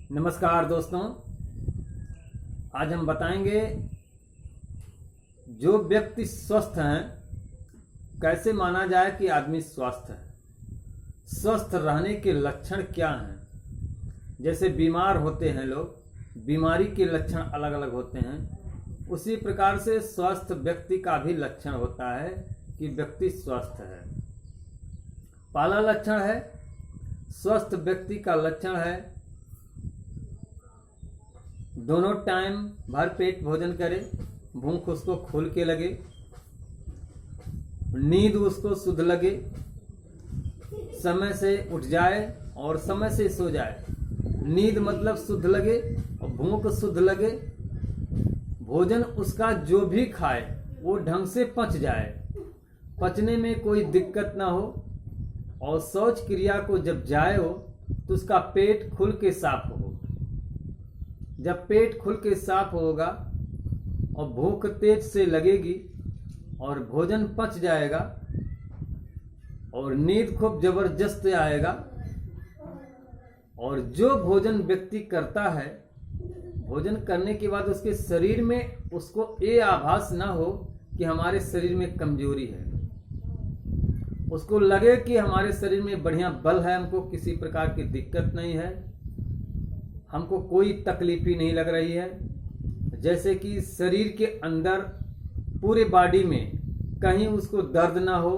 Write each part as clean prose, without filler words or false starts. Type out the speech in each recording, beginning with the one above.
नमस्कार दोस्तों, आज हम बताएंगे जो व्यक्ति स्वस्थ हैं कैसे माना जाए कि आदमी स्वस्थ है। स्वस्थ रहने के लक्षण क्या हैं? जैसे बीमार होते हैं लोग, बीमारी के लक्षण अलग अलग होते हैं, उसी प्रकार से स्वस्थ व्यक्ति का भी लक्षण होता है कि व्यक्ति स्वस्थ है। पहला लक्षण है, स्वस्थ व्यक्ति का लक्षण है दोनों टाइम भर पेट भोजन करे, भूख उसको खोल के लगे, नींद उसको शुद्ध लगे, समय से उठ जाए और समय से सो जाए। नींद मतलब शुद्ध लगे और भूख शुद्ध लगे। भोजन उसका जो भी खाए वो ढंग से पच जाए, पचने में कोई दिक्कत ना हो, और शौच क्रिया को जब जाए हो तो उसका पेट खुल के साफ हो। जब पेट खुल के साफ होगा और भूख तेज से लगेगी और भोजन पच जाएगा और नींद खूब जबरदस्त आएगा। और जो भोजन व्यक्ति करता है, भोजन करने के बाद उसके शरीर में उसको ये आभास ना हो कि हमारे शरीर में कमजोरी है, उसको लगे कि हमारे शरीर में बढ़िया बल है, हमको किसी प्रकार की दिक्कत नहीं है, हमको कोई तकलीफ ही नहीं लग रही है। जैसे कि शरीर के अंदर पूरे बॉडी में कहीं उसको दर्द ना हो,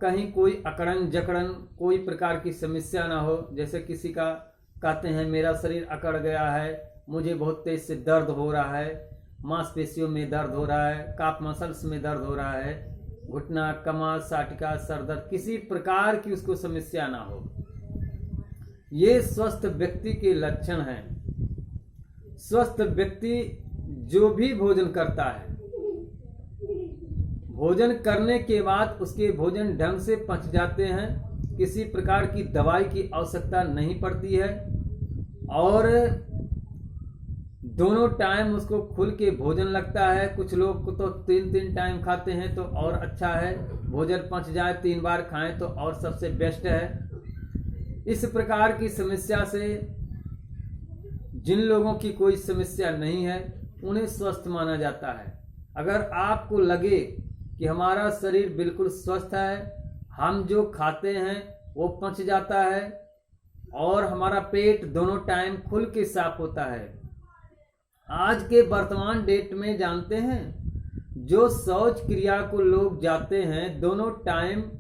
कहीं कोई अकड़न जकड़न कोई प्रकार की समस्या ना हो। जैसे किसी का कहते हैं मेरा शरीर अकड़ गया है, मुझे बहुत तेज से दर्द हो रहा है, मांसपेशियों में दर्द हो रहा है, काफ मसल्स में दर्द हो रहा है, घुटना कमर साटिका सर दर्द, किसी प्रकार की उसको समस्या ना हो। ये स्वस्थ व्यक्ति के लक्षण हैं। स्वस्थ व्यक्ति जो भी भोजन करता है, भोजन करने के बाद उसके भोजन ढंग से पच जाते हैं, किसी प्रकार की दवाई की आवश्यकता नहीं पड़ती है, और दोनों टाइम उसको खुल के भोजन लगता है। कुछ लोग को तो 3 टाइम खाते हैं तो और अच्छा है, भोजन पच जाए 3 बार खाएं तो और सबसे बेस्ट है। इस प्रकार की समस्या से जिन लोगों की कोई समस्या नहीं है उन्हें स्वस्थ माना जाता है। अगर आपको लगे कि हमारा शरीर बिल्कुल स्वस्थ है, हम जो खाते हैं वो पच जाता है और हमारा पेट दोनों टाइम खुल के साफ होता है। आज के वर्तमान डेट में जानते हैं, जो शौच क्रिया को लोग जाते हैं दोनों टाइम,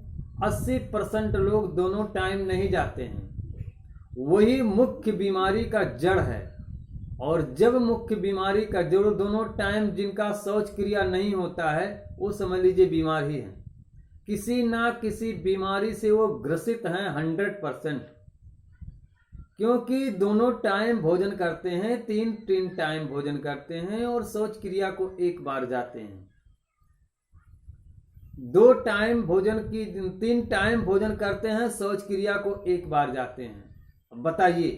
80% लोग दोनों टाइम नहीं जाते हैं। वही मुख्य बीमारी का जड़ है। और जब मुख्य बीमारी का जड़ दोनों टाइम जिनका शौच क्रिया नहीं होता है, वो समझ लीजिए बीमार ही है, किसी ना किसी बीमारी से वो ग्रसित हैं 100%। क्योंकि दोनों टाइम भोजन करते हैं, 3 टाइम भोजन करते हैं और शौच क्रिया को एक बार जाते हैं। 2 टाइम भोजन की 3 टाइम भोजन करते हैं, शौच क्रिया को एक बार जाते हैं। अब बताइए,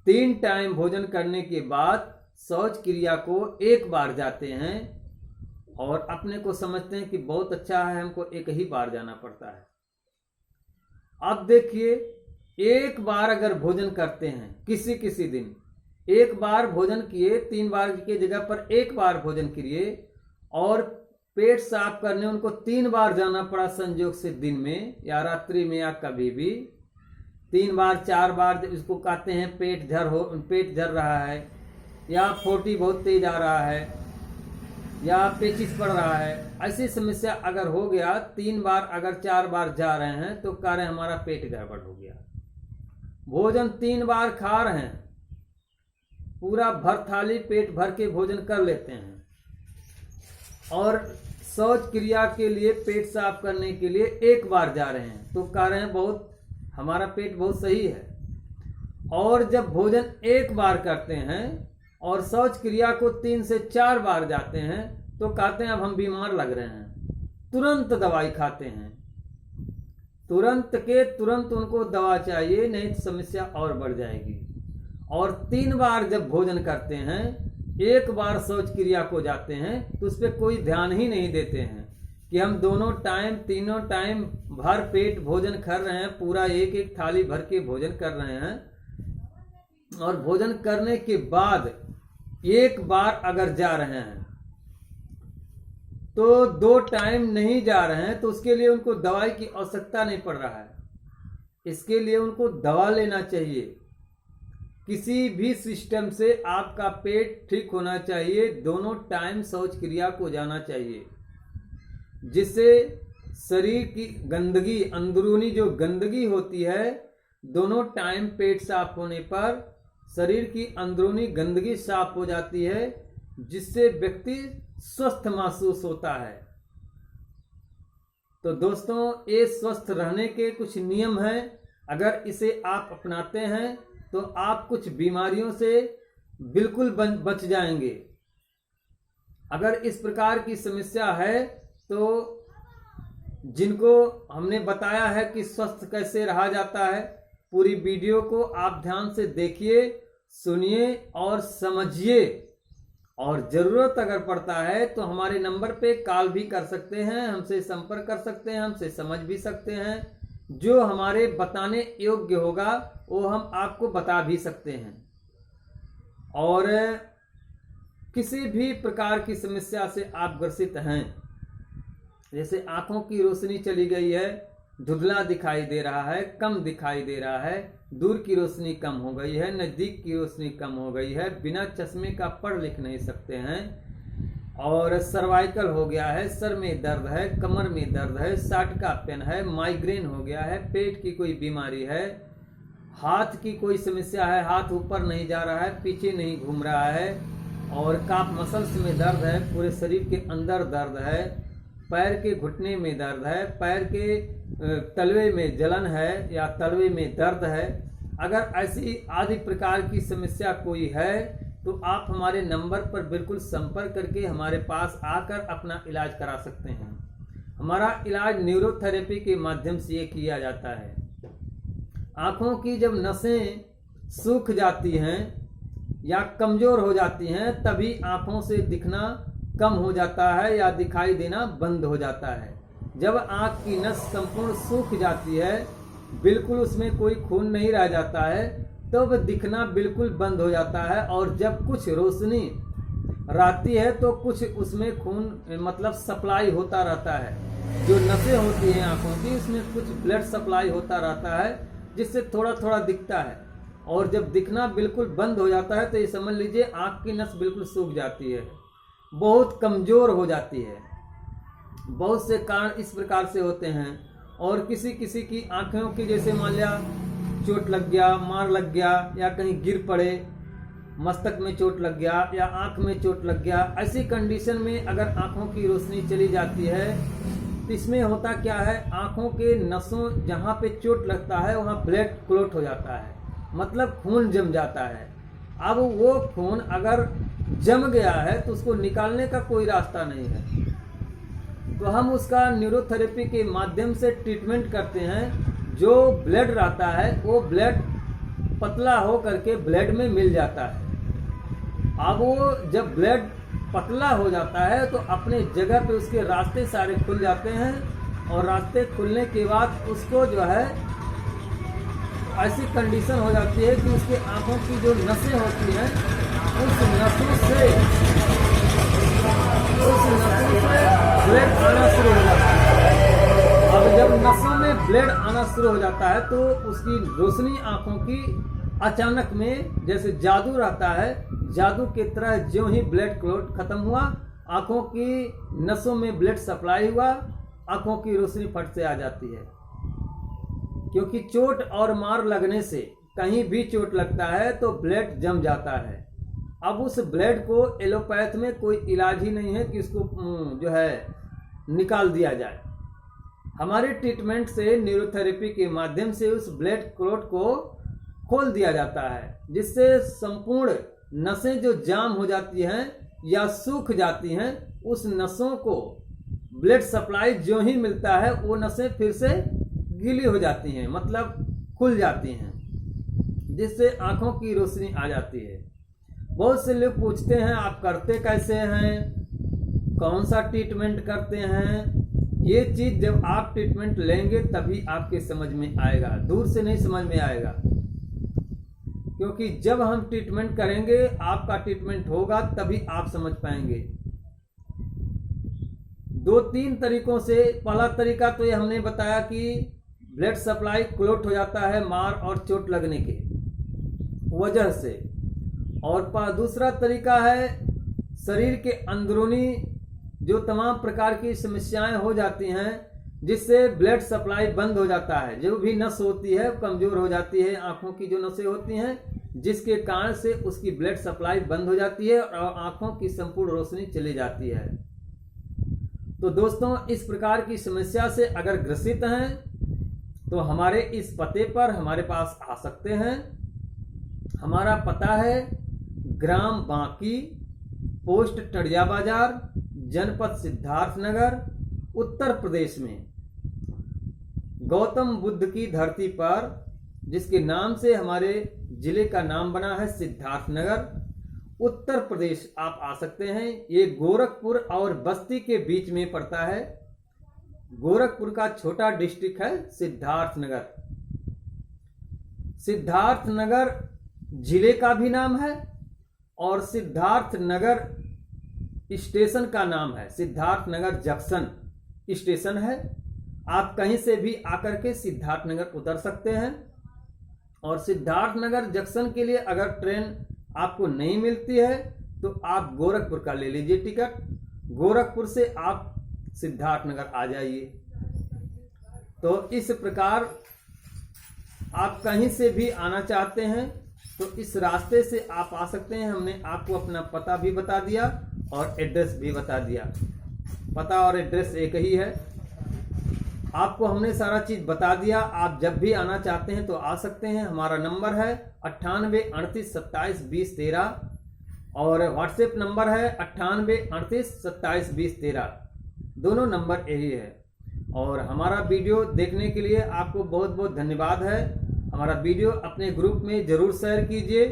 3 टाइम भोजन करने के बाद शौच क्रिया को एक बार जाते हैं और अपने को समझते हैं कि बहुत अच्छा है, हमको एक ही बार जाना पड़ता है। अब देखिए, एक बार अगर भोजन करते हैं, किसी दिन एक बार भोजन किए, 3 बार की जगह पर एक बार भोजन किए, और पेट साफ करने उनको 3 बार जाना पड़ा संयोग से, दिन में या रात्रि में या कभी भी 3 बार 4 बार। इसको कहते हैं पेट झर रहा है, या फोटी बहुत तेज आ रहा है, या पेचिस पड़ रहा है, ऐसी समस्या अगर हो गया, 3 बार अगर 4 बार जा रहे हैं तो कह रहे हैं हमारा पेट गड़बड़ हो गया। भोजन 3 बार खा रहे हैं, पूरा भर थाली पेट भर के भोजन कर लेते हैं, और शौच क्रिया के लिए पेट साफ करने के लिए एक बार जा रहे हैं तो कह रहे हैं बहुत हमारा पेट बहुत सही है। और जब भोजन एक बार करते हैं और शौच क्रिया को 3 से 4 बार जाते हैं तो कहते हैं अब हम बीमार लग रहे हैं, तुरंत दवाई खाते हैं। तुरंत के तुरंत उनको दवा चाहिए, नहीं तो समस्या और बढ़ जाएगी। और 3 बार जब भोजन करते हैं, एक बार शौच क्रिया को जाते हैं तो उस पर कोई ध्यान ही नहीं देते हैं कि हम दोनों टाइम 3 टाइम भर पेट भोजन कर रहे हैं, पूरा एक थाली भर के भोजन कर रहे हैं, और भोजन करने के बाद एक बार अगर जा रहे हैं तो 2 टाइम नहीं जा रहे हैं तो उसके लिए उनको दवाई की आवश्यकता नहीं पड़ रहा है। इसके लिए उनको दवा लेना चाहिए। किसी भी सिस्टम से आपका पेट ठीक होना चाहिए, दोनों टाइम शौच क्रिया को जाना चाहिए, जिससे शरीर की गंदगी, अंदरूनी जो गंदगी होती है, दोनों टाइम पेट साफ होने पर शरीर की अंदरूनी गंदगी साफ हो जाती है, जिससे व्यक्ति स्वस्थ महसूस होता है। तो दोस्तों, ये स्वस्थ रहने के कुछ नियम हैं। अगर इसे आप अपनाते हैं तो आप कुछ बीमारियों से बिल्कुल बच जाएंगे। अगर इस प्रकार की समस्या है तो जिनको हमने बताया है कि स्वस्थ कैसे रहा जाता है, पूरी वीडियो को आप ध्यान से देखिए, सुनिए और समझिए। और ज़रूरत अगर पड़ता है तो हमारे नंबर पे कॉल भी कर सकते हैं, हमसे संपर्क कर सकते हैं, हमसे समझ भी सकते हैं। जो हमारे बताने योग्य होगा वो हम आपको बता भी सकते हैं। और किसी भी प्रकार की समस्या से आप ग्रसित हैं, जैसे आंखों की रोशनी चली गई है, धुंधला दिखाई दे रहा है, कम दिखाई दे रहा है, दूर की रोशनी कम हो गई है, नज़दीक की रोशनी कम हो गई है, बिना चश्मे का पढ़ लिख नहीं सकते हैं, और सर्वाइकल हो गया है, सर में दर्द है, कमर में दर्द है, साटका पेन है, माइग्रेन हो गया है, पेट की कोई बीमारी है, हाथ की कोई समस्या है, हाथ ऊपर नहीं जा रहा है, पीछे नहीं घूम रहा है, और काफ मसल्स में दर्द है, पूरे शरीर के अंदर दर्द है, पैर के घुटने में दर्द है, पैर के तलवे में जलन है या तलवे में दर्द है, अगर ऐसी आदि प्रकार की समस्या कोई है तो आप हमारे नंबर पर बिल्कुल संपर्क करके हमारे पास आकर अपना इलाज करा सकते हैं। हमारा इलाज न्यूरोथेरेपी के माध्यम से ये किया जाता है। आँखों की जब नसें सूख जाती हैं या कमज़ोर हो जाती हैं, तभी आँखों से दिखना कम हो जाता है या दिखाई देना बंद हो जाता है। जब आँख की नस संपूर्ण सूख जाती है, बिल्कुल उसमें कोई खून नहीं रह जाता है, तो वह दिखना बिल्कुल बंद हो जाता है। और जब कुछ रोशनी रहती है तो कुछ उसमें खून मतलब सप्लाई होता रहता है। जो नसें होती हैं आँखों की, उसमें कुछ ब्लड सप्लाई होता रहता है, जिससे थोड़ा थोड़ा दिखता है। और जब दिखना बिल्कुल बंद हो जाता है तो ये समझ लीजिए आँख की नस बिल्कुल सूख जाती है, बहुत कमज़ोर हो जाती है। बहुत से कारण इस प्रकार से होते हैं। और किसी किसी की आँखों की, जैसे मान लिया चोट लग गया, मार लग गया, या कहीं गिर पड़े, मस्तक में चोट लग गया या आँख में चोट लग गया, ऐसी कंडीशन में अगर आँखों की रोशनी चली जाती है तो इसमें होता क्या है, आँखों के नसों जहाँ पे चोट लगता है वहाँ ब्लड क्लॉट हो जाता है, मतलब खून जम जाता है। अब वो खून अगर जम गया है तो उसको निकालने का कोई रास्ता नहीं है, तो हम उसका न्यूरोथेरेपी के माध्यम से ट्रीटमेंट करते हैं। जो ब्लड रहता है वो ब्लड पतला हो करके ब्लड में मिल जाता है। अब वो जब ब्लड पतला हो जाता है तो अपने जगह पे उसके रास्ते सारे खुल जाते हैं, और रास्ते खुलने के बाद उसको जो है ऐसी कंडीशन हो जाती है कि उसके आँखों की जो नसें होती हैं उस नसों से ब्लड आना शुरू हो जाता है। अब जब नसों में ब्लड आना शुरू हो जाता है तो उसकी रोशनी आँखों की अचानक में जैसे जादू रहता है, जादू की तरह ज्यों ही ब्लड क्लॉट खत्म हुआ, आँखों की नसों में ब्लड सप्लाई हुआ, आँखों की रोशनी फट से आ जाती है। क्योंकि चोट और मार लगने से, कहीं भी चोट लगता है तो ब्लड जम जाता है। अब उस ब्लड को एलोपैथ में कोई इलाज ही नहीं है कि उसको जो है निकाल दिया जाए। हमारे ट्रीटमेंट से, न्यूरोथेरेपी के माध्यम से उस ब्लड क्लॉट को खोल दिया जाता है, जिससे संपूर्ण नसें जो जाम हो जाती हैं या सूख जाती हैं, उस नसों को ब्लड सप्लाई जो ही मिलता है वो नसें फिर से गीली हो जाती हैं, मतलब खुल जाती हैं, जिससे आँखों की रोशनी आ जाती है। बहुत से लोग पूछते हैं आप करते कैसे हैं, कौन सा ट्रीटमेंट करते हैं। ये चीज़ जब आप ट्रीटमेंट लेंगे तभी आपके समझ में आएगा, दूर से नहीं समझ में आएगा। क्योंकि जब हम ट्रीटमेंट करेंगे, आपका ट्रीटमेंट होगा, तभी आप समझ पाएंगे। 2-3 तरीकों से, पहला तरीका तो ये हमने बताया कि ब्लड सप्लाई क्लॉट हो जाता है मार और चोट लगने के वजह से, और दूसरा तरीका है शरीर के अंदरूनी जो तमाम प्रकार की समस्याएं हो जाती हैं जिससे ब्लड सप्लाई बंद हो जाता है, जो भी नस होती है कमजोर हो जाती है, आंखों की जो नसें होती हैं जिसके कारण से उसकी ब्लड सप्लाई बंद हो जाती है और आंखों की संपूर्ण रोशनी चली जाती है। तो दोस्तों, इस प्रकार की समस्या से अगर ग्रसित हैं तो हमारे इस पते पर हमारे पास आ सकते हैं। हमारा पता है ग्राम बांकी, पोस्ट टड़िया बाजार, जनपद सिद्धार्थनगर, उत्तर प्रदेश में, गौतम बुद्ध की धरती पर, जिसके नाम से हमारे जिले का नाम बना है सिद्धार्थनगर, उत्तर प्रदेश आप आ सकते हैं। ये गोरखपुर और बस्ती के बीच में पड़ता है। गोरखपुर का छोटा डिस्ट्रिक्ट है सिद्धार्थनगर। सिद्धार्थनगर जिले का भी नाम है और सिद्धार्थनगर स्टेशन का नाम है। सिद्धार्थनगर जंक्शन स्टेशन है। आप कहीं से भी आकर के सिद्धार्थनगर उतर सकते हैं। और सिद्धार्थनगर जंक्शन के लिए अगर ट्रेन आपको नहीं मिलती है तो आप गोरखपुर का ले लीजिए टिकट। गोरखपुर से आप सिद्धार्थनगर आ जाइए। तो इस प्रकार आप कहीं से भी आना चाहते हैं तो इस रास्ते से आप आ सकते हैं। हमने आपको अपना पता भी बता दिया और एड्रेस भी बता दिया। पता और एड्रेस एक ही है। आपको हमने सारा चीज बता दिया। आप जब भी आना चाहते हैं तो आ सकते हैं। हमारा नंबर है 98 38 27 20 13 और व्हाट्सएप नंबर है 98 38 27 20 13। दोनों नंबर यही है। और हमारा वीडियो देखने के लिए आपको बहुत बहुत धन्यवाद है। हमारा वीडियो अपने ग्रुप में जरूर शेयर कीजिए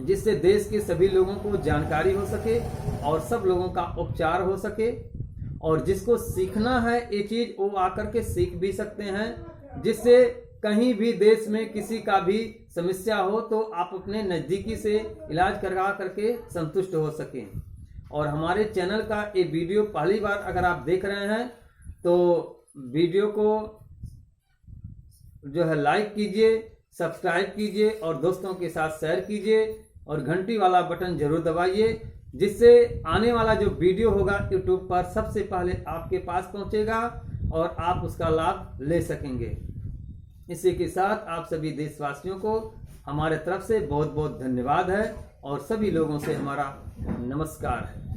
जिससे देश के सभी लोगों को जानकारी हो सके और सब लोगों का उपचार हो सके। और जिसको सीखना है ये चीज वो आकर के सीख भी सकते हैं, जिससे कहीं भी देश में किसी का भी समस्या हो तो आप अपने नज़दीकी से इलाज करवा करके संतुष्ट हो सकें। और हमारे चैनल का ये वीडियो पहली बार अगर आप देख रहे हैं तो वीडियो को जो है लाइक कीजिए, सब्सक्राइब कीजिए और दोस्तों के साथ शेयर कीजिए और घंटी वाला बटन जरूर दबाइए, जिससे आने वाला जो वीडियो होगा यूट्यूब पर सबसे पहले आपके पास पहुंचेगा और आप उसका लाभ ले सकेंगे। इसी के साथ आप सभी देशवासियों को हमारे तरफ से बहुत बहुत धन्यवाद है और सभी लोगों से हमारा नमस्कार है।